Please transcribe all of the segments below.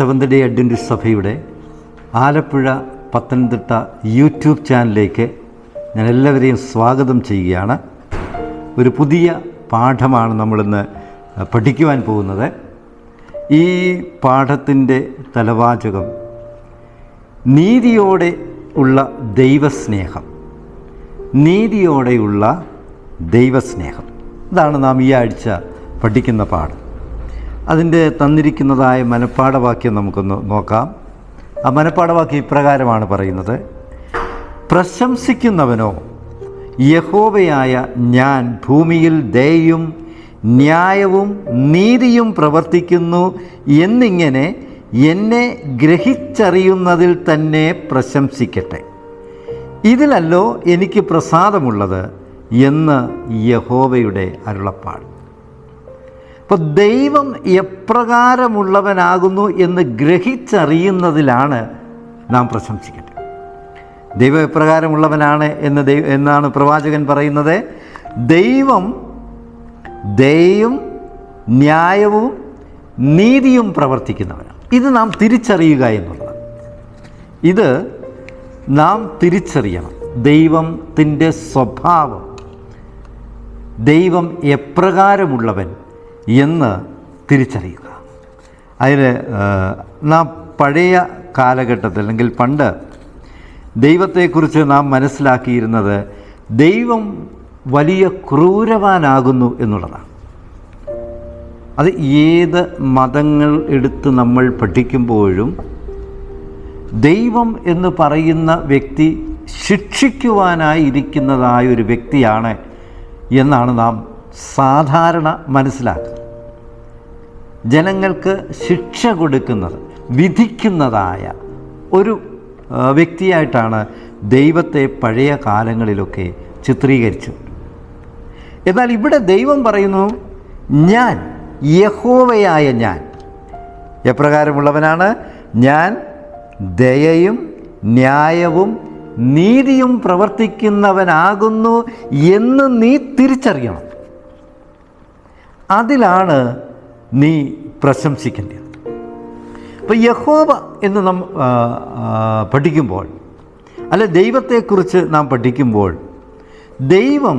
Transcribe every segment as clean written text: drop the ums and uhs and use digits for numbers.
Seventh day Adventist സഭയുടെ Alappuzha Pathanamthitta YouTube ചാനലിലേക്ക് ഞാൻ എല്ലാവരെയും സ്വാഗതം ചെയ്യുകയാണ്. ഒരു പുതിയ പാഠമാണ് നമ്മളിന്ന് പഠിക്കുവാൻ പോകുന്നത്. ഈ പാഠത്തിൻ്റെ തലവാചകം നീതിയോടെ ഉള്ള ദൈവസ്നേഹം. നീതിയോടെയുള്ള ദൈവസ്നേഹം, ഇതാണ് നാം ഈ ആഴ്ച പഠിക്കുന്ന പാഠം. അതിൻ്റെ തന്നിരിക്കുന്നതായ മനഃപ്പാഠവാക്യം നമുക്കൊന്ന് നോക്കാം. ആ മനഃപ്പാഠവാക്യം ഇപ്രകാരമാണ് പറയുന്നത്: പ്രശംസിക്കുന്നവനോ യഹോവയായ ഞാൻ ഭൂമിയിൽ ദയയും ന്യായവും നീതിയും പ്രവർത്തിക്കുന്നു എന്നിങ്ങനെ എന്നെ ഗ്രഹിച്ചറിയുന്നതിൽ തന്നെ പ്രശംസിക്കട്ടെ. ഇതിലല്ലോ എനിക്ക് പ്രസാദമുള്ളത് എന്ന് യഹോവയുടെ അരുളപ്പാട്. അപ്പോൾ ദൈവം എപ്രകാരമുള്ളവനാകുന്നു എന്ന് ഗ്രഹിച്ചറിയുന്നതിലാണ് നാം പ്രശംസിക്കേണ്ടത്. ദൈവം എപ്രകാരമുള്ളവനാണ് എന്നാണ് പ്രവാചകൻ പറയുന്നത്. ദൈവം ദയയും ന്യായവും നീതിയും പ്രവർത്തിക്കുന്നവനാണ്. ഇത് നാം തിരിച്ചറിയുക എന്നുള്ളതാണ്. ഇത് നാം തിരിച്ചറിയണം. ദൈവത്തിൻ്റെ സ്വഭാവം, ദൈവം എപ്രകാരമുള്ളവൻ എന്ന് തിരിച്ചറിയുക. അതിന് നാം പഴയ കാലഘട്ടത്തിൽ അല്ലെങ്കിൽ പണ്ട് ദൈവത്തെക്കുറിച്ച് നാം മനസ്സിലാക്കിയിരുന്നത് ദൈവം വലിയ ക്രൂരവാനാകുന്നു എന്നുള്ളതാണ്. അത് ഏത് മതങ്ങൾ എടുത്ത് നമ്മൾ പഠിക്കുമ്പോഴും ദൈവം എന്ന് പറയുന്ന വ്യക്തി ശിക്ഷിക്കുവാനായി ഇരിക്കുന്നതായ ഒരു വ്യക്തിയാണ് എന്നാണ് നാം സാധാരണ മനസ്സിലാക്കുന്നത്. ജനങ്ങൾക്ക് ശിക്ഷ കൊടുക്കുന്നത്, വിധിക്കുന്നതായ ഒരു വ്യക്തിയായിട്ടാണ് ദൈവത്തെ പഴയ കാലങ്ങളിലൊക്കെ ചിത്രീകരിച്ചു. എന്നാൽ ഇവിടെ ദൈവം പറയുന്നു, ഞാൻ യഹോവയായ ഞാൻ എപ്രകാരമുള്ളവനാണ്? ഞാൻ ദയയും ന്യായവും നീതിയും പ്രവർത്തിക്കുന്നവനാകുന്നു എന്ന് നീ തിരിച്ചറിയണം. അതിലാണ് നീ പ്രശംസിക്കേണ്ടത്. അപ്പോൾ യഹോവ എന്ന് നാം പഠിക്കുമ്പോൾ, അല്ല ദൈവത്തെക്കുറിച്ച് നാം പഠിക്കുമ്പോൾ, ദൈവം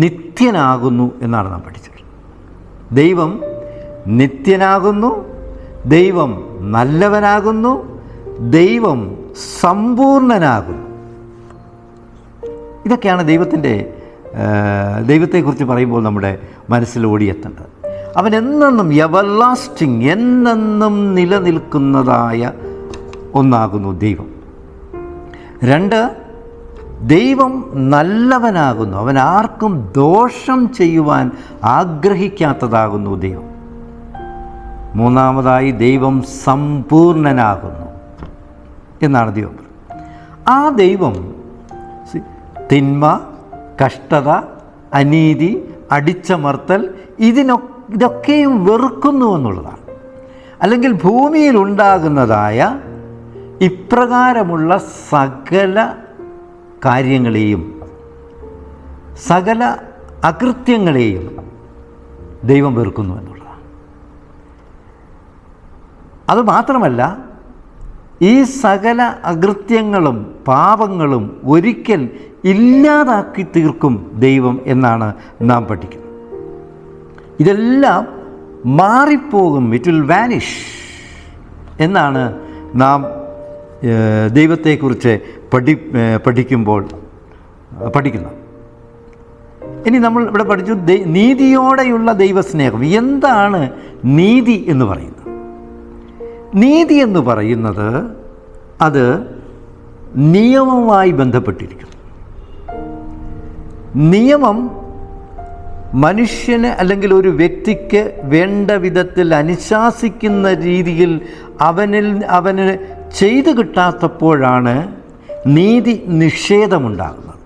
നിത്യനാകുന്നു എന്നാണ് നാം പഠിച്ചത്. ദൈവം നിത്യനാകുന്നു, ദൈവം നല്ലവനാകുന്നു, ദൈവം സമ്പൂർണനാകുന്നു. ഇതൊക്കെയാണ് ദൈവത്തെക്കുറിച്ച് പറയുമ്പോൾ നമ്മുടെ മനസ്സിൽ ഓടിയെത്തേണ്ടത്. അവൻ എന്നെന്നും എവർലാസ്റ്റിംഗ്, എന്നെന്നും നിലനിൽക്കുന്നതായ ഒന്നാകുന്നു ദൈവം. 2, ദൈവം നല്ലവനാകുന്നു. അവൻ ആർക്കും ദോഷം ചെയ്യുവാൻ ആഗ്രഹിക്കാത്തതാകുന്നു ദൈവം. 3, ദൈവം സമ്പൂർണനാകുന്നു എന്നാണ് ദൈവം. ആ ദൈവം തിന്മ, കഷ്ടത, അനീതി, അടിച്ചമർത്തൽ ഇതൊക്കെയും വെറുക്കുന്നു എന്നുള്ളതാണ്. അല്ലെങ്കിൽ ഭൂമിയിൽ ഉണ്ടാകുന്നതായ ഇപ്രകാരമുള്ള സകല കാര്യങ്ങളെയും സകല അകൃത്യങ്ങളെയും ദൈവം വെറുക്കുന്നു എന്നുള്ളതാണ്. അതുമാത്രമല്ല, ഈ സകല അകൃത്യങ്ങളും പാപങ്ങളും ഒരിക്കൽ ഇല്ലാതാക്കി തീർക്കും ദൈവം എന്നാണ് നാം പഠിക്കുന്നത്. ഇതെല്ലാം മാറിപ്പോകും, ഇറ്റ് വിൽ വാനിഷ് എന്നാണ് നാം ദൈവത്തെക്കുറിച്ച് പഠിക്കുമ്പോൾ പഠിക്കുന്നത്. ഇനി നമ്മൾ ഇവിടെ പഠിച്ചു നീതിയോടെയുള്ള ദൈവസ്നേഹം. എന്താണ് നീതി എന്ന് പറയുന്നത്? നീതി എന്ന് പറയുന്നത് അത് നിയമവുമായി ബന്ധപ്പെട്ടിരിക്കുന്നു. നിയമം മനുഷ്യന് അല്ലെങ്കിൽ ഒരു വ്യക്തിക്ക് വേണ്ട വിധത്തിൽ അനുശാസിക്കുന്ന രീതിയിൽ അവന് ചെയ്തു കിട്ടാത്തപ്പോഴാണ് നീതി നിഷേധമുണ്ടാകുന്നത്.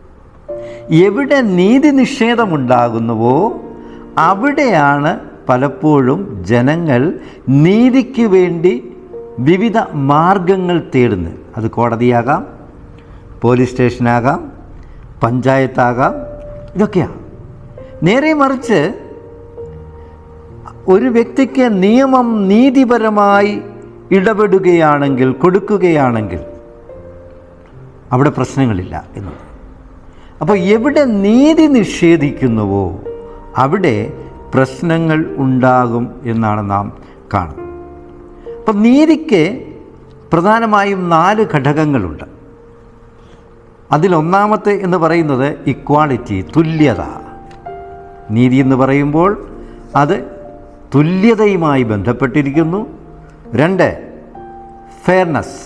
എവിടെ നീതി നിഷേധമുണ്ടാകുന്നുവോ അവിടെയാണ് പലപ്പോഴും ജനങ്ങൾ നീതിക്ക് വേണ്ടി വിവിധ മാർഗങ്ങൾ തേടുന്നത്. അത് കോടതിയാകാം, പോലീസ് സ്റ്റേഷനാകാം, പഞ്ചായത്താകാം, ഇതൊക്കെയാണ്. നേരെ മറിച്ച് ഒരു വ്യക്തിക്ക് നിയമം നീതിപരമായി ഇടപെടുകയാണെങ്കിൽ, കൊടുക്കുകയാണെങ്കിൽ അവിടെ പ്രശ്നങ്ങളില്ല എന്നത്. അപ്പോൾ എവിടെ നീതി നിഷേധിക്കുന്നുവോ അവിടെ പ്രശ്നങ്ങൾ ഉണ്ടാകും എന്നാണ് നാം കാണുന്നത്. അപ്പം നീതിക്ക് പ്രധാനമായും 4 ഘടകങ്ങളുണ്ട്. അതിലൊന്നാമത്തെ എന്ന് പറയുന്നത് ഇക്വാളിറ്റി, തുല്യത. നീതി എന്ന് പറയുമ്പോൾ അത് തുല്യതയുമായി ബന്ധപ്പെട്ടിരിക്കുന്നു. 2, ഫെയർനെസ്.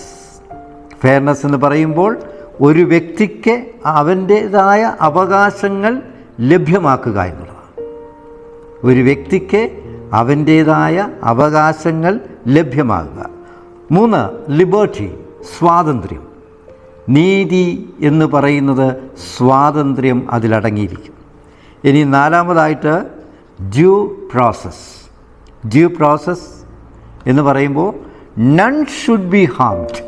ഫെയർനെസ് എന്ന് പറയുമ്പോൾ ഒരു വ്യക്തിക്ക് അവൻ്റേതായ അവകാശങ്ങൾ ലഭ്യമാക്കുക എന്നുള്ളതാണ്. ഒരു വ്യക്തിക്ക് അവൻ്റേതായ അവകാശങ്ങൾ ലഭ്യമാകുക. 3, ലിബർട്ടി, സ്വാതന്ത്ര്യം. നീതി എന്ന് പറയുന്നത് സ്വാതന്ത്ര്യം അതിലടങ്ങിയിരിക്കും. ഇനി 4-മതായിട്ട് ഡ്യൂ പ്രോസസ്. ഡ്യൂ പ്രോസസ് എന്ന് പറയുമ്പോൾ നൺ ഷുഡ് ബി ഹാംഡ്,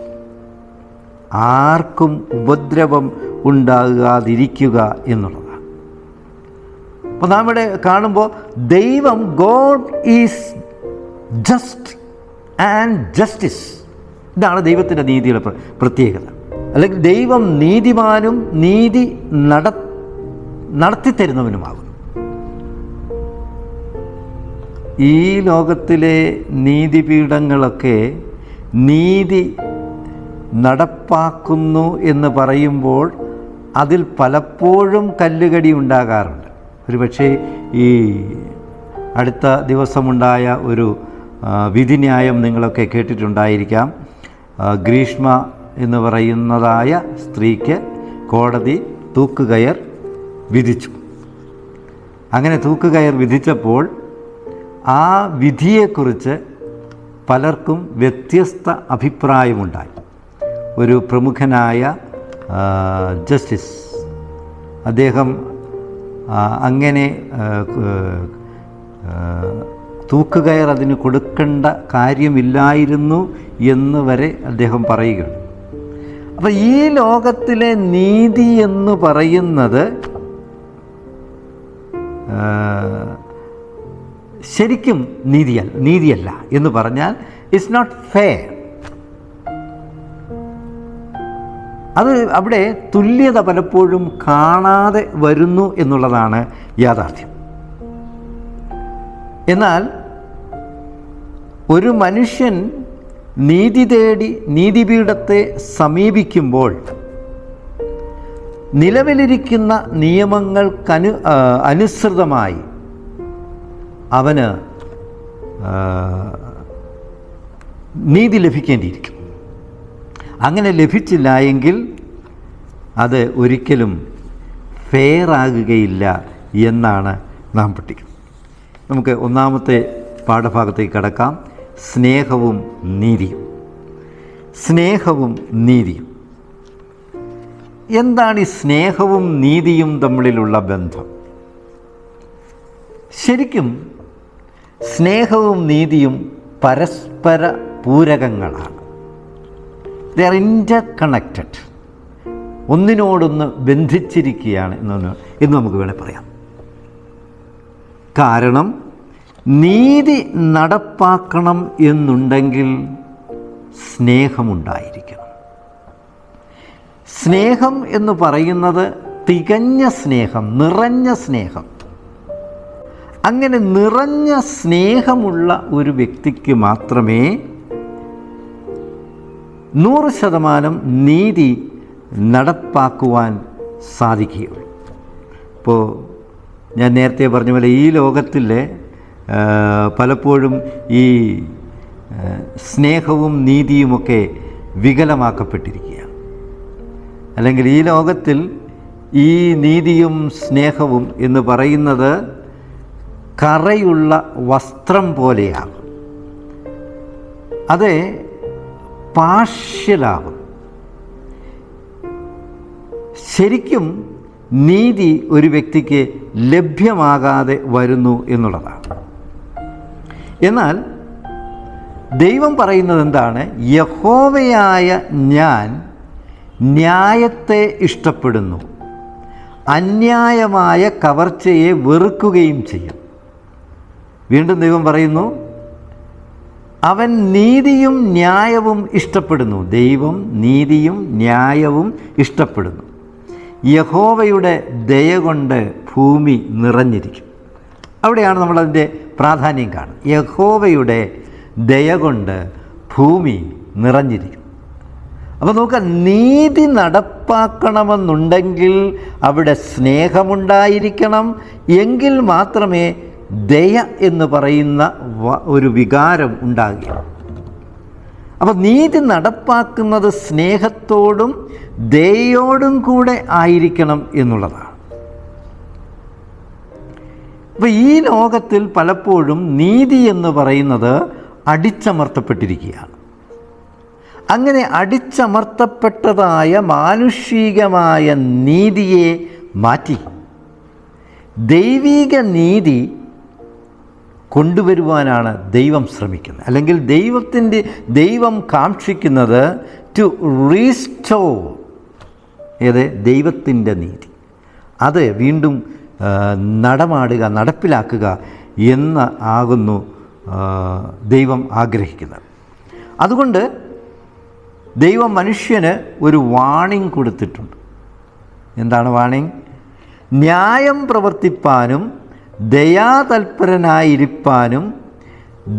ആർക്കും ഉപദ്രവം ഉണ്ടാകാതിരിക്കുക എന്നുള്ളതാണ്. അപ്പോൾ നാം ഇവിടെ കാണുമ്പോൾ ദൈവം, God is just and justice. ഇതാണ് ദൈവത്തിൻ്റെ നീതിയുടെ പ്രത്യേകത. അല്ലെങ്കിൽ ദൈവം നീതിമാനും നീതി നടത്തിത്തരുന്നവനുമാകുന്നു. ഈ ലോകത്തിലെ നീതിപീഠങ്ങളൊക്കെ നീതി നടപ്പാക്കുന്നു എന്ന് പറയുമ്പോൾ അതിൽ പലപ്പോഴും കല്ലുകടി ഉണ്ടാകാറുണ്ട്. ഒരുപക്ഷെ ഈ അടുത്ത ദിവസമുണ്ടായ ഒരു വിധിന്യായം നിങ്ങളൊക്കെ കേട്ടിട്ടുണ്ടായിരിക്കാം. ഗ്രീഷ്മ എന്ന് പറയുന്നതായ സ്ത്രീക്ക് കോടതി തൂക്കുകയർ വിധിച്ചു. അങ്ങനെ തൂക്കുകയർ വിധിച്ചപ്പോൾ ആ വിധിയെക്കുറിച്ച് പലർക്കും വ്യത്യസ്ത അഭിപ്രായമുണ്ടായി. ഒരു പ്രമുഖനായ ജസ്റ്റിസ്, അദ്ദേഹം അങ്ങനെ തൂക്കുകയർ അതിന് കൊടുക്കേണ്ട കാര്യമില്ലായിരുന്നു എന്ന് വരെ അദ്ദേഹം പറയുകയാണ്. അപ്പോൾ ഈ ലോകത്തിലെ നീതി എന്ന് പറയുന്നത് ശരിക്കും നീതിയല്ല എന്ന് പറഞ്ഞാൽ ഇറ്റ്സ് നോട്ട് ഫെയർ. അത് അവിടെ തുല്യത പലപ്പോഴും കാണാതെ വരുന്നു എന്നുള്ളതാണ് യാഥാർത്ഥ്യം. എന്നാൽ ഒരു മനുഷ്യൻ നീതി തേടി നീതിപീഠത്തെ സമീപിക്കുമ്പോൾ നിലവിലിരിക്കുന്ന നിയമങ്ങൾക്കനുസൃതമായി അവന് നീതി ലഭിക്കേണ്ടിയിരിക്കും. അങ്ങനെ ലഭിച്ചില്ല എങ്കിൽ അത് ഒരിക്കലും ഫെയർ ആകുകയില്ല എന്നാണ് നാം പഠിക്കുന്നത്. നമുക്ക് 1-മത്തെ പാഠഭാഗത്തേക്ക് കടക്കാം. സ്നേഹവും നീതിയും. സ്നേഹവും നീതിയും. എന്താണ് ഈ സ്നേഹവും നീതിയും തമ്മിലുള്ള ബന്ധം? ശരിക്കും സ്നേഹവും നീതിയും പരസ്പര പൂരകങ്ങളാണ്. They are interconnected. ഒന്നിനോടൊന്ന് ബന്ധിച്ചിരിക്കുകയാണ് എന്ന് നമുക്ക് വേണേൽ പറയാം. കാരണം നീതി നടപ്പാക്കണം എന്നുണ്ടെങ്കിൽ സ്നേഹമുണ്ടായിരിക്കണം. സ്നേഹം എന്ന് പറയുന്നത് തികഞ്ഞ സ്നേഹം, നിറഞ്ഞ സ്നേഹം. അങ്ങനെ നിറഞ്ഞ സ്നേഹമുള്ള ഒരു വ്യക്തിക്ക് മാത്രമേ 100% നീതി നടപ്പാക്കുവാൻ സാധിക്കുകയുള്ളൂ. ഇപ്പോൾ ഞാൻ നേരത്തെ പറഞ്ഞ പോലെ ഈ ലോകത്തിലെ പലപ്പോഴും ഈ സ്നേഹവും നീതിയുമൊക്കെ വികലമാക്കപ്പെട്ടിരിക്കുകയാണ്. അല്ലെങ്കിൽ ഈ ലോകത്തിൽ ഈ നീതിയും സ്നേഹവും എന്ന് പറയുന്നത് കറയുള്ള വസ്ത്രം പോലെയാകും. അത് പാർഷ്യലാകും. ശരിക്കും നീതി ഒരു വ്യക്തിക്ക് ലഭ്യമാകാതെ വരുന്നു എന്നുള്ളതാണ്. എന്നാൽ ദൈവം പറയുന്നത് എന്താണ്? യഹോവയായ ഞാൻ ന്യായത്തെ ഇഷ്ടപ്പെടുന്നു, അന്യായമായ കവർച്ചയെ വെറുക്കുകയും ചെയ്യും. വീണ്ടും ദൈവം പറയുന്നു, അവൻ നീതിയും ന്യായവും ഇഷ്ടപ്പെടുന്നു. ദൈവം നീതിയും ന്യായവും ഇഷ്ടപ്പെടുന്നു. യഹോവയുടെ ദയ കൊണ്ട് ഭൂമി നിറഞ്ഞിരിക്കും. അവിടെയാണ് നമ്മളതിൻ്റെ പ്രാധാന്യം കാണുന്നത്. യഹോവയുടെ ദയ കൊണ്ട് ഭൂമി നിറഞ്ഞിരിക്കും. അപ്പോൾ നോക്കുക, നീതി നടപ്പാക്കണമെന്നുണ്ടെങ്കിൽ അവിടെ സ്നേഹമുണ്ടായിരിക്കണം. എങ്കിൽ മാത്രമേ ദയ എന്ന് പറയുന്ന ഒരു വികാരം ഉണ്ടാകുകയുള്ളൂ. അപ്പോൾ നീതി നടപ്പാക്കുന്നത് സ്നേഹത്തോടും ദയയോടും കൂടെ ആയിരിക്കണം എന്നുള്ളതാണ്. അപ്പോൾ ഈ ലോകത്തിൽ പലപ്പോഴും നീതി എന്ന് പറയുന്നത് അടിച്ചമർത്തപ്പെട്ടിരിക്കുകയാണ്. അങ്ങനെ അടിച്ചമർത്തപ്പെട്ടതായ മാനുഷികമായ നീതിയെ മാറ്റി ദൈവിക നീതി കൊണ്ടുവരുവാനാണ് ദൈവം ശ്രമിക്കുന്നത്. അല്ലെങ്കിൽ ദൈവം കാക്ഷിക്കുന്നത് ടു റീസ്റ്റോർ ദൈവത്തിൻ്റെ നീതി, അത് വീണ്ടും നടപ്പിലാക്കുക എന്ന് ആകുന്നു ദൈവം ആഗ്രഹിക്കുന്നത്. അതുകൊണ്ട് ദൈവം മനുഷ്യന് ഒരു വാണിംഗ് കൊടുത്തിട്ടുണ്ട്. എന്താണ് വാണിംഗ്? ന്യായം പ്രവർത്തിപ്പാനും ദയാതൽപരനായിരിക്കാനും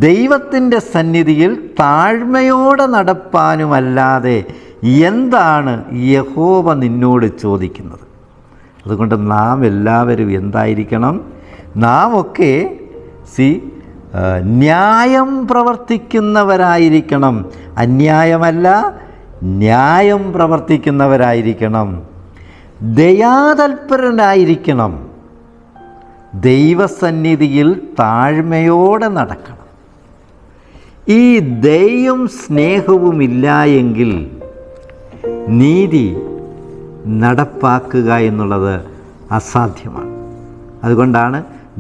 ദൈവത്തിൻ്റെ സന്നിധിയിൽ താഴ്മയോടെ നടപ്പാനുമല്ലാതെ എന്താണ് യഹോവ നിന്നോട് ചോദിക്കുന്നത്? അതുകൊണ്ട് നാം എല്ലാവരും എന്തായിരിക്കണം? നാം ഒക്കെ ന്യായം പ്രവർത്തിക്കുന്നവരായിരിക്കണം. അന്യായമല്ല, ന്യായം പ്രവർത്തിക്കുന്നവരായിരിക്കണം. ദയാതൽപരനായിരിക്കണം. ദൈവസന്നിധിയിൽ താഴ്മയോടെ നടക്കണം. ഈ ദയയും സ്നേഹവും ഇല്ല എങ്കിൽ നീതി നടപ്പാക്കുക എന്നുള്ളത് അസാധ്യമാണ്. അതുകൊണ്ടാണ്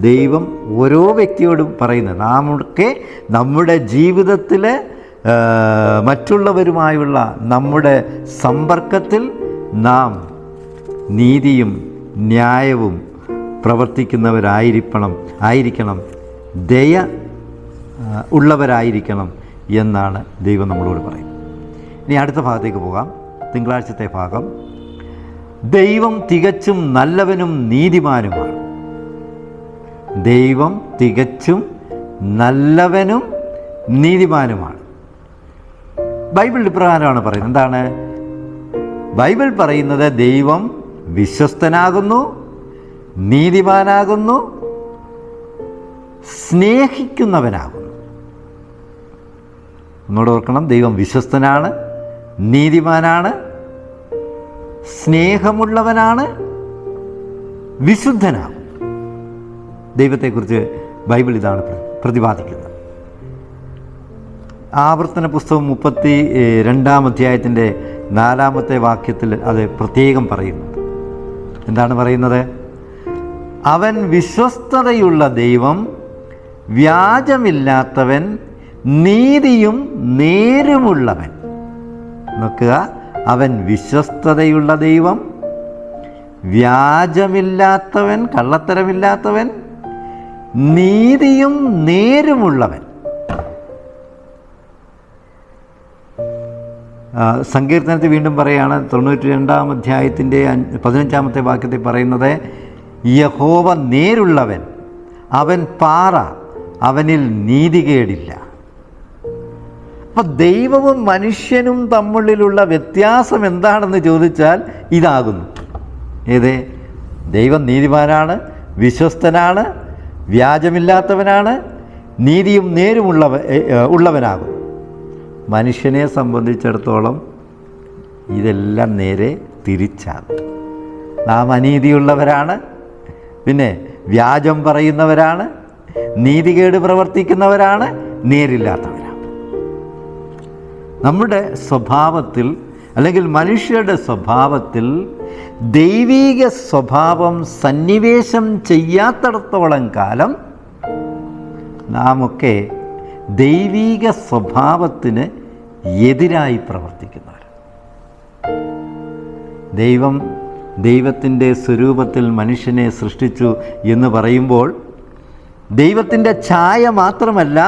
ദൈവം ഓരോ വ്യക്തിയോടും പറയുന്നത്, നാമൊക്കെ നമ്മുടെ ജീവിതത്തിൽ മറ്റുള്ളവരുമായുള്ള നമ്മുടെ സമ്പർക്കത്തിൽ നാം നീതിയും ന്യായവും പ്രവർത്തിക്കുന്നവരായിരിക്കണം, ദയ ഉള്ളവരായിരിക്കണം എന്നാണ് ദൈവം നമ്മളോട് പറയുന്നത്. ഇനി അടുത്ത ഭാഗത്തേക്ക് പോകാം. തിങ്കളാഴ്ചത്തെ ഭാഗം, ദൈവം തികച്ചും നല്ലവനും നീതിമാനുമാണ്. ദൈവം തികച്ചും നല്ലവനും നീതിമാനുമാണ്. ബൈബിൾ ഇപ്രകാരമാണ് പറയുന്നത്. എന്താണ് ബൈബിൾ പറയുന്നത്? ദൈവം വിശ്വസ്തനാകുന്നു, നീതിമാനാകുന്നു, സ്നേഹിക്കുന്നവനാകുന്നു. ഒന്നുകൂടെ ഓർക്കണം, ദൈവം വിശ്വസ്തനാണ്, നീതിമാനാണ്, സ്നേഹമുള്ളവനാണ്, വിശുദ്ധനാകും. ദൈവത്തെക്കുറിച്ച് ബൈബിൾ ഇതാണ് പ്രതിപാദിക്കുന്നത്. ആവർത്തന പുസ്തകം 32 അധ്യായത്തിൻ്റെ 4 വാക്യത്തിൽ അത് പ്രത്യേകം പറയുന്നുണ്ട്. എന്താണ് പറയുന്നത്? അവൻ വിശ്വസ്തതയുള്ള ദൈവം, വ്യാജമില്ലാത്തവൻ, നീതിയും നേരുമുള്ളവൻ. നോക്കുക, അവൻ വിശ്വസ്തതയുള്ള ദൈവം, വ്യാജമില്ലാത്തവൻ, കള്ളത്തരമില്ലാത്തവൻ, നീതിയും നേരുമുള്ളവൻ. സങ്കീർത്തനത്തിൽ വീണ്ടും പറയുകയാണ്, 92 അധ്യായത്തിൻ്റെ 15 വാക്യത്തിൽ പറയുന്നത്, യഹോവ നേരുള്ളവൻ, അവൻ പാറ, അവനിൽ നീതികേടില്ല. അപ്പം ദൈവവും മനുഷ്യനും തമ്മിലുള്ള വ്യത്യാസം എന്താണെന്ന് ചോദിച്ചാൽ ഇതാകുന്നു. ദൈവം നീതിമാനാണ്, വിശ്വസ്തനാണ്, വ്യാജമില്ലാത്തവനാണ്, നീതിയും ഉള്ളവനാകും. മനുഷ്യനെ സംബന്ധിച്ചിടത്തോളം ഇതെല്ലാം നേരെ തിരിച്ചാകും. നാം അനീതിയുള്ളവരാണ്, പിന്നെ വ്യാജം പറയുന്നവരാണ്, നീതികേട് പ്രവർത്തിക്കുന്നവരാണ്, നേരില്ലാത്തവരാണ്. നമ്മുടെ സ്വഭാവത്തിൽ, അല്ലെങ്കിൽ മനുഷ്യരുടെ സ്വഭാവത്തിൽ ദൈവീക സ്വഭാവം സന്നിവേശം ചെയ്യാത്തിടത്തോളം കാലം നാമൊക്കെ ദൈവീക സ്വഭാവത്തിന് എതിരായി പ്രവർത്തിക്കുന്നവർ. ദൈവത്തിൻ്റെ സ്വരൂപത്തിൽ മനുഷ്യനെ സൃഷ്ടിച്ചു എന്ന് പറയുമ്പോൾ ദൈവത്തിൻ്റെ ഛായ മാത്രമല്ല,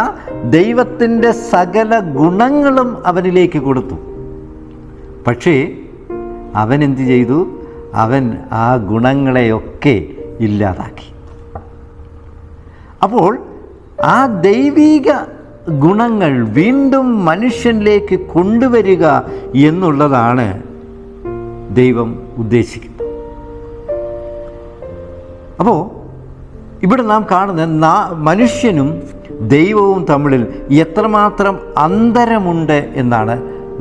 ദൈവത്തിൻ്റെ സകല ഗുണങ്ങളും അവനിലേക്ക് കൊടുത്തു. പക്ഷേ അവൻ എന്തു ചെയ്തു? അവൻ ആ ഗുണങ്ങളെയൊക്കെ ഇല്ലാതാക്കി. അപ്പോൾ ആ ദൈവിക ഗുണങ്ങൾ വീണ്ടും മനുഷ്യനിലേക്ക് കൊണ്ടുവരിക എന്നുള്ളതാണ് ദൈവം ഉദ്ദേശിക്കുന്നത്. അപ്പോൾ ഇവിടെ നാം കാണുന്ന മനുഷ്യനും ദൈവവും തമ്മിൽ എത്രമാത്രം അന്തരമുണ്ട് എന്നാണ്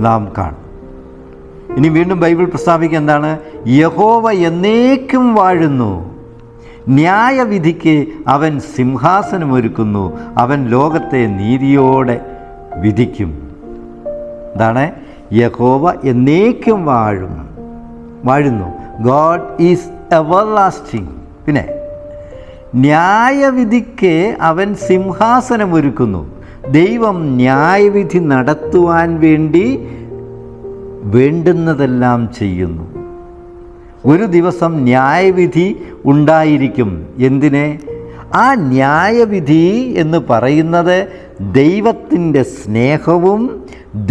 നാം കാണുന്നത്. ഇനി വീണ്ടും ബൈബിൾ പ്രസ്താവിക്കുക എന്താണ്? യഹോവ എന്നേക്കും വാഴുന്നു, ന്യായവിധിക്ക് അവൻ സിംഹാസനമൊരുക്കുന്നു, അവൻ ലോകത്തെ നീതിയോടെ വിധിക്കും. എന്താണ്? യഹോവ എന്നേക്കും വാഴുന്നു. God is everlasting. പിന്നെ ന്യായവിധിക്ക് അവൻ സിംഹാസനമൊരുക്കുന്നു. ദൈവം ന്യായവിധി നടത്തുവാൻ വേണ്ടി വേണ്ടുന്നതെല്ലാം ചെയ്യുന്നു. ഒരു ദിവസം ന്യായവിധി ഉണ്ടായിരിക്കും. എന്തിനെ? ആ ന്യായവിധി എന്ന് പറയുന്നത് ദൈവത്തിൻ്റെ സ്നേഹവും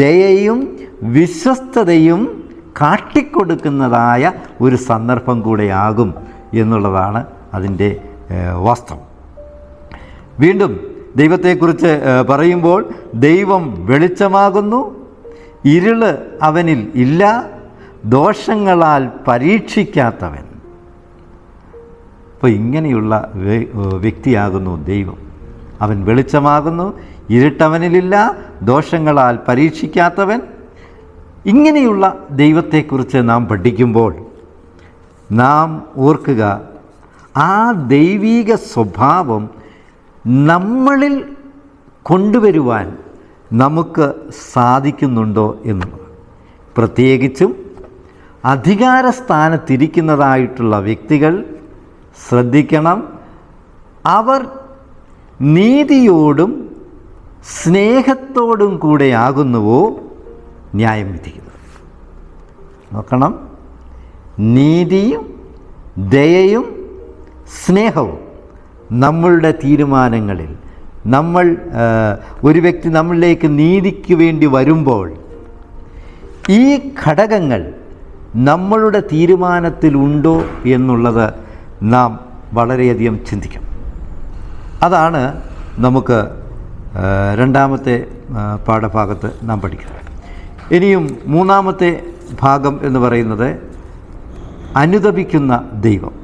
ദയയും വിശ്വസ്തതയും കാട്ടിക്കൊടുക്കുന്നതായ ഒരു സന്ദർഭം കൂടെയാകും എന്നുള്ളതാണ് അതിൻ്റെ വാസ്തവം. വീണ്ടും ദൈവത്തെക്കുറിച്ച് പറയുമ്പോൾ ദൈവം വെളിച്ചമാകുന്നു, ഇരുള് അവനിൽ ഇല്ല, ദോഷങ്ങളാൽ പരീക്ഷിക്കാത്തവൻ. അപ്പോൾ ഇങ്ങനെയുള്ള വ്യക്തിയാകുന്നു ദൈവം. അവൻ വെളിച്ചമാകുന്നു, ഇരുട്ടവനിലില്ല, ദോഷങ്ങളാൽ പരീക്ഷിക്കാത്തവൻ. ഇങ്ങനെയുള്ള ദൈവത്തെക്കുറിച്ച് നാം പഠിക്കുമ്പോൾ നാം ഓർക്കുക, ആ ദൈവിക സ്വഭാവം നമ്മളിൽ കൊണ്ടുവരുവാൻ നമുക്ക് സാധിക്കുന്നുണ്ടോ എന്നുള്ളത്. പ്രത്യേകിച്ചും അധികാരസ്ഥാനത്തിരിക്കുന്നതായിട്ടുള്ള വ്യക്തികൾ ശ്രദ്ധിക്കണം. അവർ നീതിയോടും സ്നേഹത്തോടും കൂടെയാകുന്നുവോ ന്യായം വിധിക്കുന്നത്. നോക്കണം, നീതിയും ദയയും സ്നേഹവും നമ്മളുടെ തീരുമാനങ്ങളിൽ, ഒരു വ്യക്തി നമ്മളിലേക്ക് നീതിക്ക് വേണ്ടി വരുമ്പോൾ ഈ ഘടകങ്ങൾ നമ്മളുടെ തീരുമാനത്തിലുണ്ടോ എന്നുള്ളത് നാം വളരെയധികം ചിന്തിക്കണം. അതാണ് നമുക്ക് രണ്ടാമത്തെ പാഠഭാഗത്ത് നാം പഠിക്കുന്നത്. ഇനിയും മൂന്നാമത്തെ ഭാഗം എന്ന് പറയുന്നത് അനുതപിക്കുന്ന ദൈവം.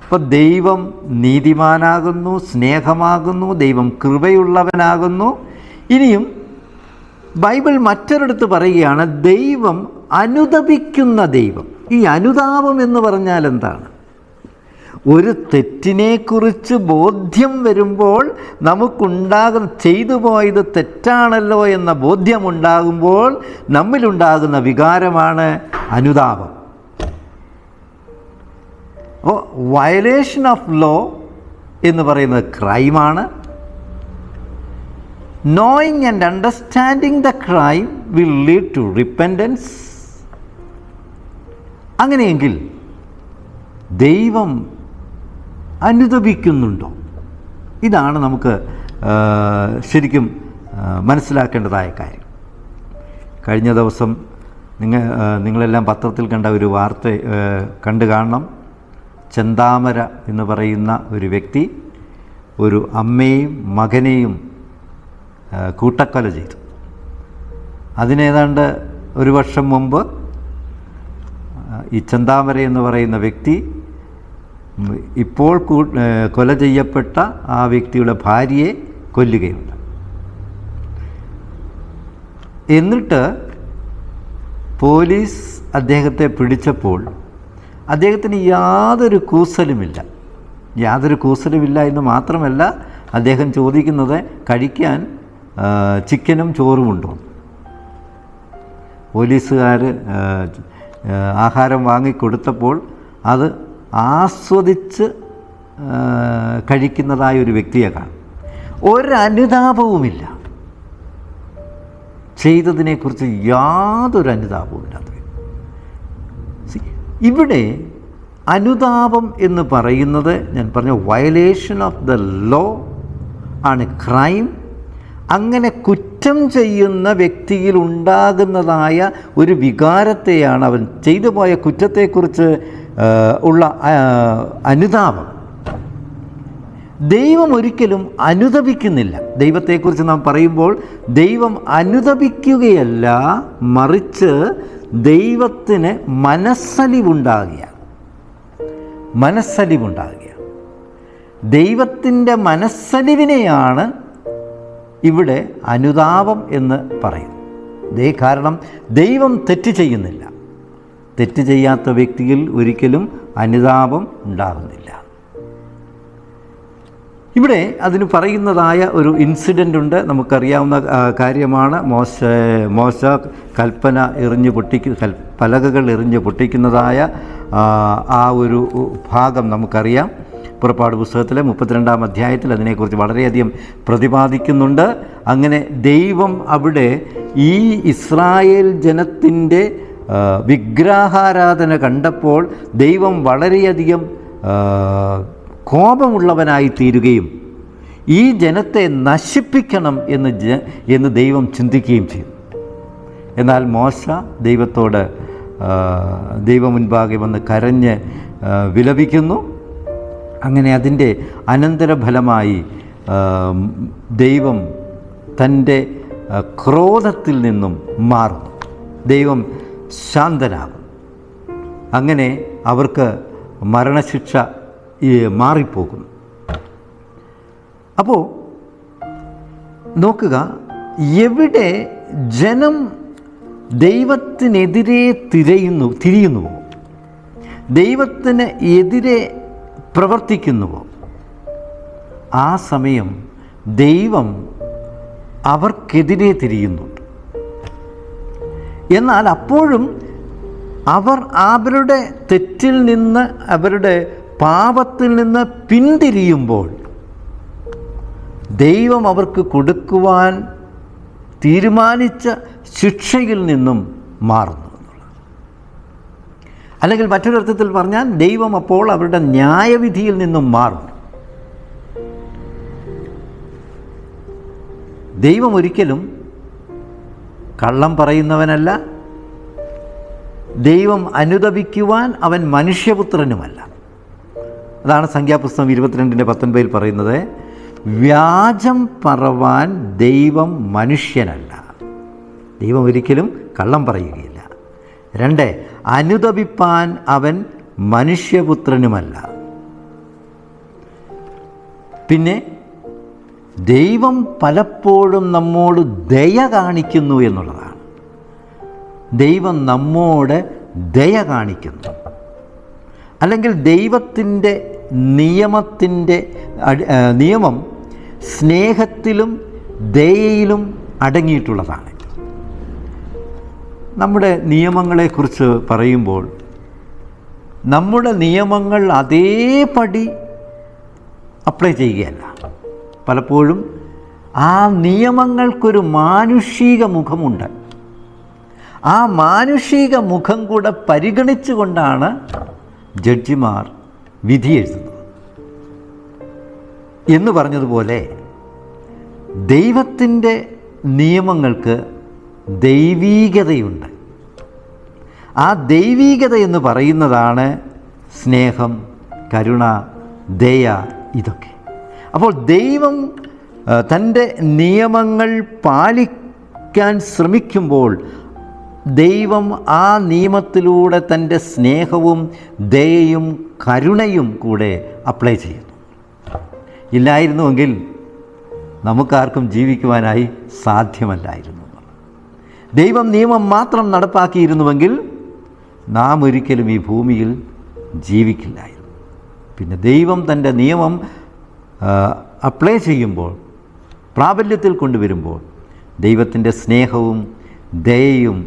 അപ്പോൾ ദൈവം നീതിമാനാകുന്നു, സ്നേഹമാകുന്നു, ദൈവം കൃപയുള്ളവനാകുന്നു. ഇനിയും ബൈബിൾ മറ്റൊരിടത്ത് പറയുകയാണ് ദൈവം അനുതപിക്കുന്ന ദൈവം. ഈ അനുതാപം എന്ന് പറഞ്ഞാൽ എന്താണ്? ഒരു തെറ്റിനെക്കുറിച്ച് ബോധ്യം വരുമ്പോൾ ചെയ്തു പോയത് തെറ്റാണല്ലോ എന്ന ബോധ്യമുണ്ടാകുമ്പോൾ നമ്മിലുണ്ടാകുന്ന വികാരമാണ് അനുതാപം. അപ്പോൾ വയലേഷൻ ഓഫ് ലോ എന്ന് പറയുന്നത് ക്രൈമാണ്. Knowing and understanding the crime will lead to repentance. അങ്ങനെയെങ്കിൽ ദൈവം അനുതപിക്കുന്നുണ്ടോ? ഇതാണ് നമുക്ക് ശരിക്കും മനസ്സിലാക്കേണ്ടതായ കാര്യം. കഴിഞ്ഞ ദിവസം നിങ്ങളെല്ലാം പത്രത്തിൽ കണ്ട ഒരു വാർത്ത കണ്ടു കാണണം. ചെന്താമര എന്ന് പറയുന്ന ഒരു വ്യക്തി ഒരു അമ്മയും മകനെയും കൂട്ടക്കൊല ചെയ്തു. അതിനേതാണ്ട് ഒരു വർഷം മുമ്പ് ഈ ചെന്താമര എന്ന് പറയുന്ന വ്യക്തി ഇപ്പോൾ കൊല ചെയ്യപ്പെട്ട ആ വ്യക്തിയുടെ ഭാര്യയെ കൊല്ലുകയുണ്ട്. എന്നിട്ട് പോലീസ് അദ്ദേഹത്തെ പിടിച്ചപ്പോൾ അദ്ദേഹത്തിന് യാതൊരു കൂസലുമില്ല എന്ന് മാത്രമല്ല, അദ്ദേഹം ചോദിക്കുന്നത് കഴിക്കാൻ ചിക്കനും ചോറുമുണ്ടോ. പോലീസുകാർ ആഹാരം വാങ്ങിക്കൊടുത്തപ്പോൾ അത് ആസ്വദിച്ച് കഴിക്കുന്നതായ ഒരു വ്യക്തിയെ കാണും. ഒരനുതാപവുമില്ല, ചെയ്തതിനെക്കുറിച്ച് യാതൊരു അനുതാപവുമില്ലാത്ത. ഇവിടെ അനുതാപം എന്ന് പറയുന്നത് ഞാൻ പറഞ്ഞ വയലേഷൻ ഓഫ് ദ ലോ ആണ് ക്രൈം. അങ്ങനെ കുറ്റം ചെയ്യുന്ന വ്യക്തിയിൽ ഉണ്ടാകുന്നതായ ഒരു വികാരത്തെയാണ്, അവൻ ചെയ്തു പോയ കുറ്റത്തെക്കുറിച്ച് ഉള്ള അനുതാപം. ദൈവം ഒരിക്കലും അനുതപിക്കുന്നില്ല. ദൈവത്തെക്കുറിച്ച് നാം പറയുമ്പോൾ ദൈവം അനുതപിക്കുകയല്ല, മറിച്ച് ദൈവത്തിന് മനസ്സലിവുണ്ടാകുക. ദൈവത്തിൻ്റെ മനസ്സലിവിനെയാണ് ഇവിടെ അനുതാപം എന്ന് പറയുന്നത്. കാരണം ദൈവം തെറ്റ് ചെയ്യുന്നില്ല. തെറ്റ് ചെയ്യാത്ത വ്യക്തിയിൽ ഒരിക്കലും അനുതാപം ഉണ്ടാകുന്നില്ല. ഇവിടെ അതിന് പറയുന്നതായ ഒരു ഇൻസിഡൻ്റ് ഉണ്ട്, നമുക്കറിയാവുന്ന കാര്യമാണ്. മോശ കൽപ്പന പലകകൾ എറിഞ്ഞ് പൊട്ടിക്കുന്നതായ ആ ഒരു ഭാഗം നമുക്കറിയാം. പുറപ്പാട് പുസ്തകത്തിലെ 32-ാം അധ്യായത്തിൽ അതിനെക്കുറിച്ച് വളരെയധികം പ്രതിപാദിക്കുന്നുണ്ട്. അങ്ങനെ ദൈവം അവിടെ ഈ ഇസ്രായേൽ ജനത്തിൻ്റെ വിഗ്രഹാരാധന കണ്ടപ്പോൾ ദൈവം വളരെയധികം കോപമുള്ളവനായി തീരുകയും ഈ ജനത്തെ നശിപ്പിക്കണം എന്ന് ദൈവം ചിന്തിക്കുകയും ചെയ്തു. എന്നാൽ മോശ ദൈവത്തോട് ദൈവമുൻപാകെ വന്ന് കരഞ്ഞ് വിലപിക്കുന്നു. അങ്ങനെ അതിൻ്റെ അനന്തരഫലമായി ദൈവം തൻ്റെ ക്രോധത്തിൽ നിന്നും മാറുന്നു. ദൈവം ശാന്തനാകും. അങ്ങനെ അവർക്ക് മരണശിക്ഷ മാറിപ്പോകുന്നു. അപ്പോൾ നോക്കുക, എവിടെ ജനം ദൈവത്തിനെതിരെ തിരിയുന്നുവോ, ദൈവത്തിന് എതിരെ പ്രവർത്തിക്കുന്നുവോ, ആ സമയം ദൈവം അവർക്കെതിരെ തിരിയുന്നുണ്ട്. എന്നാൽ അപ്പോഴും അവർ അവരുടെ തെറ്റിൽ നിന്ന്, അവരുടെ പാപത്തിൽ നിന്ന് പിന്തിരിയുമ്പോൾ ദൈവം അവർക്ക് കൊടുക്കുവാൻ തീരുമാനിച്ച ശിക്ഷയിൽ നിന്നും മാറുന്നു എന്നുള്ളത്. അല്ലെങ്കിൽ മറ്റൊരർത്ഥത്തിൽ പറഞ്ഞാൽ ദൈവം അപ്പോൾ അവരുടെ ന്യായവിധിയിൽ നിന്നും മാറുന്നു. ദൈവം ഒരിക്കലും കള്ളം പറയുന്നവനല്ല. ദൈവം അനുതപിക്കുവാൻ അവൻ മനുഷ്യപുത്രനുമല്ല. അതാണ് സംഖ്യാപുസ്തകം 22:19 പറയുന്നത്, വ്യാജം പറവാൻ ദൈവം മനുഷ്യനല്ല. ദൈവം ഒരിക്കലും കള്ളം പറയുകയില്ല. 2, അനുതപിപ്പാൻ അവൻ മനുഷ്യപുത്രനുമല്ല. പിന്നെ ദൈവം പലപ്പോഴും നമ്മോട് ദയ കാണിക്കുന്നു എന്നുള്ളതാണ്. ദൈവം നമ്മോട് ദയ കാണിക്കുന്നു. അല്ലെങ്കിൽ ദൈവത്തിൻ്റെ നിയമം സ്നേഹത്തിലും ദയയിലും അടങ്ങിയിട്ടുള്ളതാണ്. നമ്മുടെ നിയമങ്ങളെക്കുറിച്ച് പറയുമ്പോൾ നമ്മുടെ നിയമങ്ങൾ അതേപടി അപ്ലൈ ചെയ്യുകയല്ല. പലപ്പോഴും ആ നിയമങ്ങൾക്കൊരു മാനുഷിക മുഖമുണ്ട്. ആ മാനുഷിക മുഖം കൂടെ പരിഗണിച്ചുകൊണ്ടാണ് ജഡ്ജിമാർ വിധി എഴുതുന്നത്. എന്ന് പറഞ്ഞതുപോലെ ദൈവത്തിൻ്റെ നിയമങ്ങൾക്ക് ദൈവീകതയുണ്ട്. ആ ദൈവീകത എന്ന് പറയുന്നതാണ് സ്നേഹം, കരുണ, ദയ, ഇതൊക്കെ. അപ്പോൾ ദൈവം തൻ്റെ നിയമങ്ങൾ പാലിക്കാൻ ശ്രമിക്കുമ്പോൾ ദൈവം ആ നിയമത്തിലൂടെ തൻ്റെ സ്നേഹവും ദയയും കരുണയും കൂടെ അപ്ലൈ ചെയ്യുന്നു. ഇല്ലായിരുന്നുവെങ്കിൽ നമുക്കാർക്കും ജീവിക്കുവാനായി സാധ്യമല്ലായിരുന്നു. ദൈവം നിയമം മാത്രം നടപ്പാക്കിയിരുന്നുവെങ്കിൽ നാം ഒരിക്കലും ഈ ഭൂമിയിൽ ജീവിക്കില്ലായിരുന്നു. പിന്നെ ദൈവം തൻ്റെ നിയമം അപ്ലൈ ചെയ്യുമ്പോൾ, പ്രാബല്യത്തിൽ കൊണ്ടുവരുമ്പോൾ ദൈവത്തിൻ്റെ സ്നേഹവും ദയയും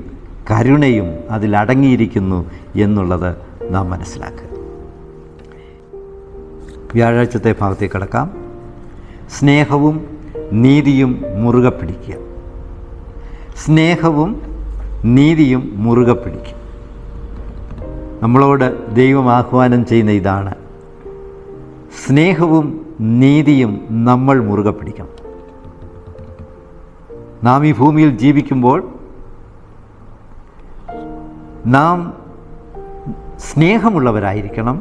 കരുണയും അതിലടങ്ങിയിരിക്കുന്നു എന്നുള്ളത് നാം മനസ്സിലാക്കുക. വ്യാഴാഴ്ചത്തെ ഭാഗത്തേക്ക് കടക്കാം. സ്നേഹവും നീതിയും മുറുകെ പിടിക്കുക. സ്നേഹവും നീതിയും മുറുകെ പിടിക്കും. നമ്മളോട് ദൈവം ആഹ്വാനം ചെയ്യുന്ന ഇതാണ്. സ്നേഹവും നീതിയും നമ്മൾ മുറുകെ പിടിക്കണം. നാം ഈ ഭൂമിയിൽ ജീവിക്കുമ്പോൾ നാം സ്നേഹമുള്ളവരായിരിക്കണം,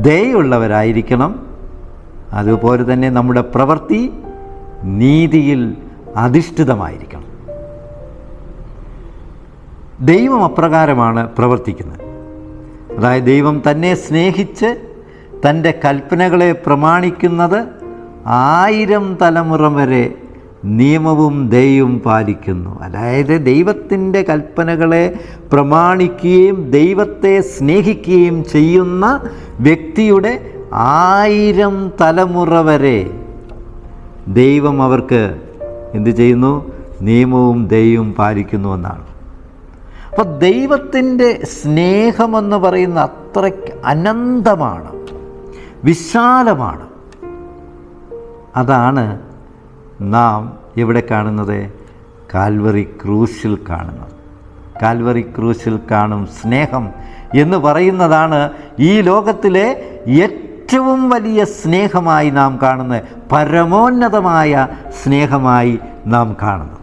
ദയയുള്ളവരായിരിക്കണം. അതുപോലെ തന്നെ നമ്മുടെ പ്രവൃത്തി നീതിയിൽ അധിഷ്ഠിതമായിരിക്കണം. ദൈവം അപ്രകാരമാണ് പ്രവർത്തിക്കുന്നത്. അതായത് ദൈവം തന്നെ സ്നേഹിച്ച് തൻ്റെ കൽപ്പനകളെ പ്രമാണിക്കുന്നത് 1000 തലമുറ വരെ നിയമവും ദയയും പാലിക്കുന്നു. അതായത് ദൈവത്തിൻ്റെ കൽപ്പനകളെ പ്രമാണിക്കുകയും ദൈവത്തെ സ്നേഹിക്കുകയും ചെയ്യുന്ന വ്യക്തിയുടെ 1000 തലമുറ വരെ ദൈവം അവർക്ക് എന്ത് ചെയ്യുന്നു? നിയമവും ദയയും പാലിക്കുന്നു എന്നാണ്. അപ്പോൾ ദൈവത്തിൻ്റെ സ്നേഹമെന്ന് പറയുന്ന അത്രയ്ക്ക് അനന്തമാണ്, വിശാലമാണ്. അതാണ് നാം എവിടെ കാണുന്നത്? കാൽവറി ക്രൂശിൽ കാണുന്നത്. കാൽവറി ക്രൂശിൽ കാണും സ്നേഹം എന്ന് പറയുന്നതാണ് ഈ ലോകത്തിലെ ഏറ്റവും വലിയ സ്നേഹമായി നാം കാണുന്നത്, പരമോന്നതമായ സ്നേഹമായി നാം കാണുന്നത്.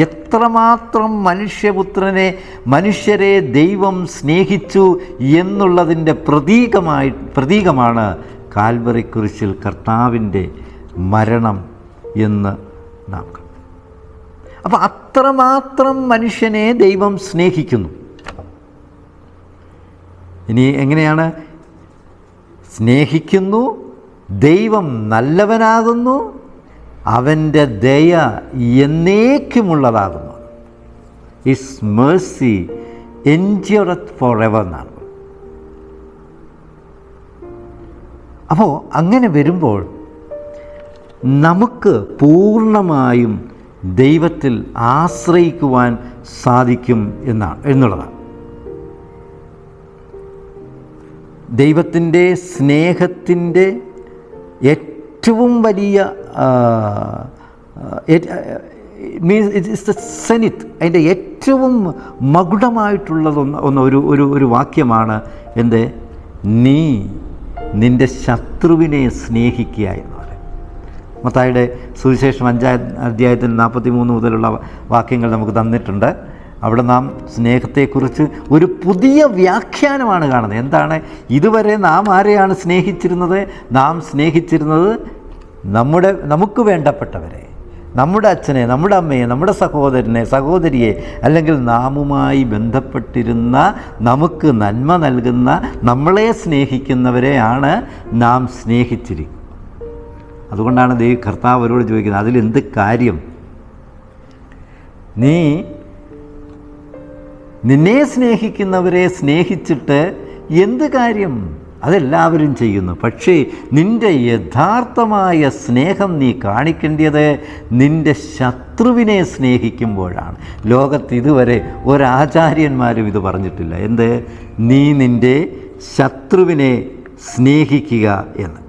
എത്രമാത്രം മനുഷ്യരെ ദൈവം സ്നേഹിച്ചു എന്നുള്ളതിൻ്റെ പ്രതീകമാണ് കാൽവറി കുരിശിൽ കർത്താവിൻ്റെ മരണം എന്ന് നാം കാണും. അപ്പോൾ അത്രമാത്രം മനുഷ്യനെ ദൈവം സ്നേഹിക്കുന്നു. ഇനി എങ്ങനെയാണ് സ്നേഹിക്കുന്നു? ദൈവം നല്ലവനാകുന്നു, അവൻ്റെ ദയ എന്നേക്കുമുള്ളതാകുന്നു. ഹിസ് മേഴ്സി എൻഡ്യൂറത്ത് ഫോർ എവർ എന്നാണ്. അപ്പോൾ അങ്ങനെ വരുമ്പോൾ നമുക്ക് പൂർണ്ണമായും ദൈവത്തിൽ ആശ്രയിക്കുവാൻ സാധിക്കും എന്നുള്ളതാണ്. ദൈവത്തിൻ്റെ സ്നേഹത്തിൻ്റെ ഏറ്റവും വലിയ ഇറ്റ്സ് ദ സെനിത്ത്, അതിൻ്റെ ഏറ്റവും ഒരു വാക്യമാണ് നീ നിൻ്റെ ശത്രുവിനെ സ്നേഹിക്കുക എന്ന് പറയും. മത്തായിയുടെ സുവിശേഷം 5-ാം അധ്യായത്തിൽ 43 മുതലുള്ള വാക്യങ്ങൾ നമുക്ക് തന്നിട്ടുണ്ട്. അവിടെ നാം സ്നേഹത്തെക്കുറിച്ച് ഒരു പുതിയ വ്യാഖ്യാനമാണ് കാണുന്നത്. എന്താണ്? ഇതുവരെ നാം ആരെയാണ് സ്നേഹിച്ചിരുന്നത്? നാം സ്നേഹിച്ചിരുന്നത് നമുക്ക് വേണ്ടപ്പെട്ടവരെ, നമ്മുടെ അച്ഛനെ, നമ്മുടെ അമ്മയെ, നമ്മുടെ സഹോദരനെ, സഹോദരിയെ, അല്ലെങ്കിൽ നാമുമായി ബന്ധപ്പെട്ടിരുന്ന നമുക്ക് നന്മ നൽകുന്ന നമ്മളെ സ്നേഹിക്കുന്നവരെയാണ് നാം സ്നേഹിച്ചിരിക്കുന്നത്. അതുകൊണ്ടാണ് കർത്താവ് അവരോട് ചോദിക്കുന്നത്, അതിലെന്ത് കാര്യം? നിന്നെ സ്നേഹിക്കുന്നവരെ സ്നേഹിച്ചിട്ട് എന്ത് കാര്യം? അതെല്ലാവരും ചെയ്യുന്നു. പക്ഷേ നിൻ്റെ യഥാർത്ഥമായ സ്നേഹം നീ കാണിക്കേണ്ടത് നിൻ്റെ ശത്രുവിനെ സ്നേഹിക്കുമ്പോഴാണ്. ലോകത്ത് ഇതുവരെ ഒരാചാര്യന്മാരും ഇത് പറഞ്ഞിട്ടില്ല. നീ നിൻ്റെ ശത്രുവിനെ സ്നേഹിക്കുക എന്ന്.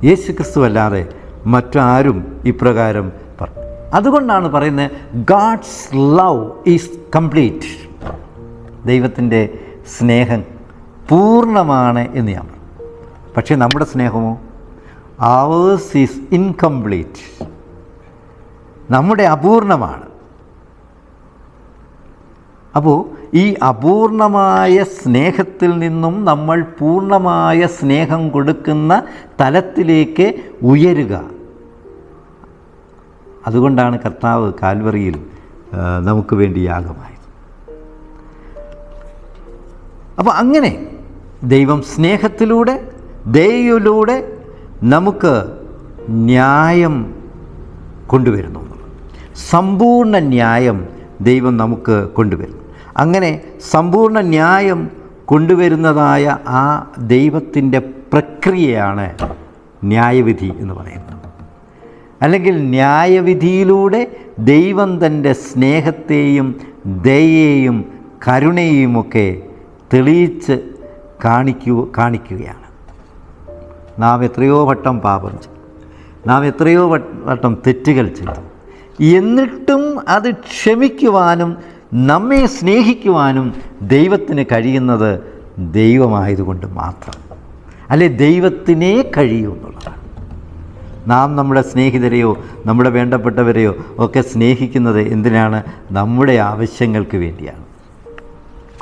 യേശുക്രിസ്തു അല്ലാതെ മറ്റാരും ഇപ്രകാരം പറഞ്ഞു. അതുകൊണ്ടാണ് പറയുന്നത് ഗാഡ്സ് ലവ് ഈസ് കംപ്ലീറ്റ്. ദൈവത്തിൻ്റെ സ്നേഹം പൂർണ്ണമാണ് എന്ന് ഞാൻ പറഞ്ഞു. പക്ഷേ നമ്മുടെ സ്നേഹമോ? Hours is incomplete. നമ്മുടെ അപൂർണമാണ്. അപ്പോൾ ഈ അപൂർണമായ സ്നേഹത്തിൽ നിന്നും നമ്മൾ പൂർണ്ണമായ സ്നേഹം കൊടുക്കുന്ന തലത്തിലേക്ക് ഉയരുക. അതുകൊണ്ടാണ് കർത്താവ് കാൽവറിയിൽ നമുക്ക് വേണ്ടി യാഗമായത്. അപ്പോൾ അങ്ങനെ ദൈവം സ്നേഹത്തിലൂടെ, ദയയിലൂടെ നമുക്ക് ന്യായം കൊണ്ടുവരുന്നു. സമ്പൂർണ്ണ ന്യായം ദൈവം നമുക്ക് കൊണ്ടുവരുന്നു. അങ്ങനെ സമ്പൂർണ്ണ ന്യായം കൊണ്ടുവരുന്നതായ ആ ദൈവത്തിൻ്റെ പ്രക്രിയയാണ് ന്യായവിധി എന്ന് പറയുന്നത്. അല്ലെങ്കിൽ ന്യായവിധിയിലൂടെ ദൈവം തൻ്റെ സ്നേഹത്തെയും ദയയെയും കരുണയെയുമൊക്കെ തെളിയിച്ച് കാണിക്കുകയാണ്. നാം എത്രയോ വട്ടം പാപം ചെയ്തു, നാം എത്രയോ വട്ടം തെറ്റുകൾ ചെയ്തു. എന്നിട്ടും അത് ക്ഷമിക്കുവാനും നമ്മെ സ്നേഹിക്കുവാനും ദൈവത്തിന് കഴിയുന്നത് ദൈവമായതുകൊണ്ട് മാത്രം. അല്ലെ ദൈവത്തിനേ കഴിയൂ എന്നുള്ളതാണ്. നാം നമ്മുടെ സ്നേഹിതരെയോ നമ്മുടെ വേണ്ടപ്പെട്ടവരെയോ ഒക്കെ സ്നേഹിക്കുന്നത് എന്തിനാണ്? നമ്മുടെ ആവശ്യങ്ങൾക്ക് വേണ്ടിയാണ്.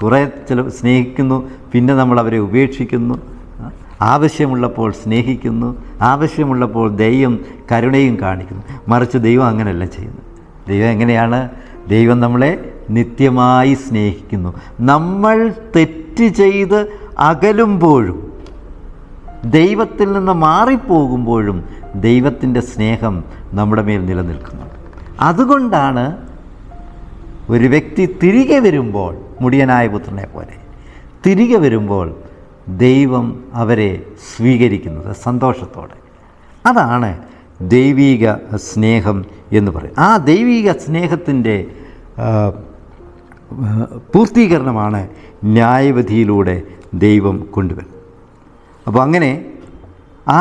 കുറേ സ്നേഹിക്കുന്നു, പിന്നെ നമ്മൾ അവരെ ഉപേക്ഷിക്കുന്നു. ആവശ്യമുള്ളപ്പോൾ സ്നേഹിക്കുന്നു, ആവശ്യമുള്ളപ്പോൾ ദയയും കരുണയും കാണിക്കുന്നു. മറിച്ച് ദൈവം അങ്ങനെയല്ല ചെയ്യുന്നത്. ദൈവം എങ്ങനെയാണ്? ദൈവം നമ്മളെ നിത്യമായി സ്നേഹിക്കുന്നു. നമ്മൾ തെറ്റ് ചെയ്ത് അകലുമ്പോഴും ദൈവത്തിൽ നിന്ന് മാറിപ്പോകുമ്പോഴും ദൈവത്തിൻ്റെ സ്നേഹം നമ്മുടെ മേൽ നിലനിൽക്കുന്നുണ്ട്. അതുകൊണ്ടാണ് ഒരു വ്യക്തി തിരികെ വരുമ്പോൾ, മുടിയനായ പുത്രനെ പോലെ തിരികെ വരുമ്പോൾ ദൈവം അവരെ സ്വീകരിക്കുന്നത് സന്തോഷത്തോടെ. അതാണ് ദൈവിക സ്നേഹം എന്ന് പറയും. ആ ദൈവിക സ്നേഹത്തിൻ്റെ പൂർത്തീകരണമാണ് ന്യായവിധിയിലൂടെ ദൈവം കൊണ്ടുവരുന്നത്. അപ്പോൾ അങ്ങനെ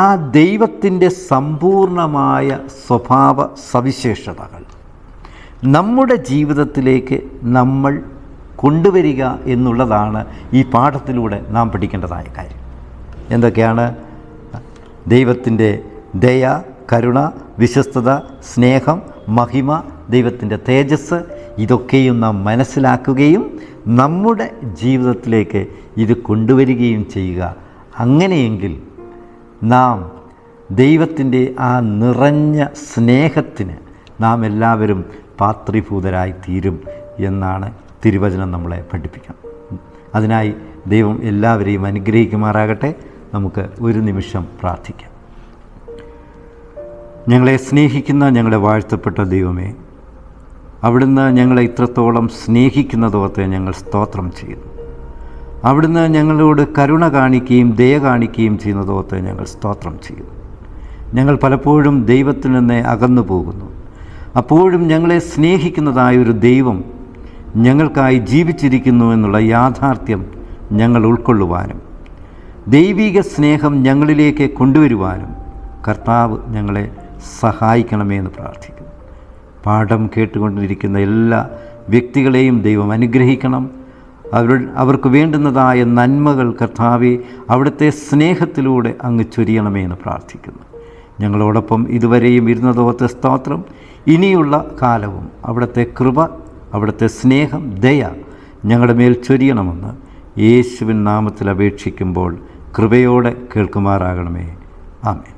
ആ ദൈവത്തിൻ്റെ സമ്പൂർണമായ സ്വഭാവ സവിശേഷതകൾ നമ്മുടെ ജീവിതത്തിലേക്ക് നമ്മൾ കൊണ്ടുവരിക എന്നുള്ളതാണ് ഈ പാഠത്തിലൂടെ നാം പഠിക്കേണ്ടതായ കാര്യം. എന്തൊക്കെയാണ്? ദൈവത്തിൻ്റെ ദയ, കരുണ, വിശ്വസ്തത, സ്നേഹം, മഹിമ, ദൈവത്തിൻ്റെ തേജസ്, ഇതൊക്കെയും നാം മനസ്സിലാക്കുകയും നമ്മുടെ ജീവിതത്തിലേക്ക് ഇത് കൊണ്ടുവരികയും ചെയ്യുക. അങ്ങനെയെങ്കിൽ നാം ദൈവത്തിൻ്റെ ആ നിറഞ്ഞ സ്നേഹത്തിന് നാം എല്ലാവരും പാത്രീഭൂതരായി തീരും എന്നാണ് തിരുവചനം നമ്മളെ പഠിപ്പിക്കണം. അതിനായി ദൈവം എല്ലാവരെയും അനുഗ്രഹിക്കുമാറാകട്ടെ. നമുക്ക് ഒരു നിമിഷം പ്രാർത്ഥിക്കാം. ഞങ്ങളെ സ്നേഹിക്കുന്ന ഞങ്ങളെ വാഴ്ത്തപ്പെട്ട ദൈവമേ, അവിടുന്ന് ഞങ്ങളെ ഇത്രത്തോളം സ്നേഹിക്കുന്നതോർത്ത് ഞങ്ങൾ സ്തോത്രം ചെയ്യുന്നു. അവിടുന്ന് ഞങ്ങളോട് കരുണ കാണിക്കുകയും ദയ കാണിക്കുകയും ചെയ്യുന്നതോർത്ത് ഞങ്ങൾ സ്തോത്രം ചെയ്യുന്നു. ഞങ്ങൾ പലപ്പോഴും ദൈവത്തിൽ നിന്ന് അകന്നു പോകുന്നു. അപ്പോഴും ഞങ്ങളെ സ്നേഹിക്കുന്നതായൊരു ദൈവം ഞങ്ങൾക്കായി ജീവിച്ചിരിക്കുന്നു എന്നുള്ള യാഥാർത്ഥ്യം ഞങ്ങൾ ഉൾക്കൊള്ളുവാനും ദൈവിക സ്നേഹം ഞങ്ങളിലേക്ക് കൊണ്ടുവരുവാനും കർത്താവ് ഞങ്ങളെ സഹായിക്കണമേ എന്ന് പ്രാർത്ഥിക്കുന്നു. പാഠം കേട്ടുകൊണ്ടിരിക്കുന്ന എല്ലാ വ്യക്തികളെയും ദൈവം അനുഗ്രഹിക്കണം. അവർക്ക് വേണ്ടുന്നതായ നന്മകൾ കർത്താവെ അവിടുത്തെ സ്നേഹത്തിലൂടെ അങ്ങ് ചൊരിയണമേ എന്ന് പ്രാർത്ഥിക്കുന്നു. ഞങ്ങളോടൊപ്പം ഇതുവരെയും ഇരുന്നതോർത്ത് സ്തോത്രം. ഇനിയുള്ള കാലവും അവിടുത്തെ കൃപ, അവിടുത്തെ സ്നേഹം, ദയ ഞങ്ങളുടെ മേൽ ചൊരിയണമെന്ന് യേശുവിൻ നാമത്തിൽ അപേക്ഷിക്കുമ്പോൾ കൃപയോടെ കേൾക്കുമാറാകണമേ. ആമേൻ.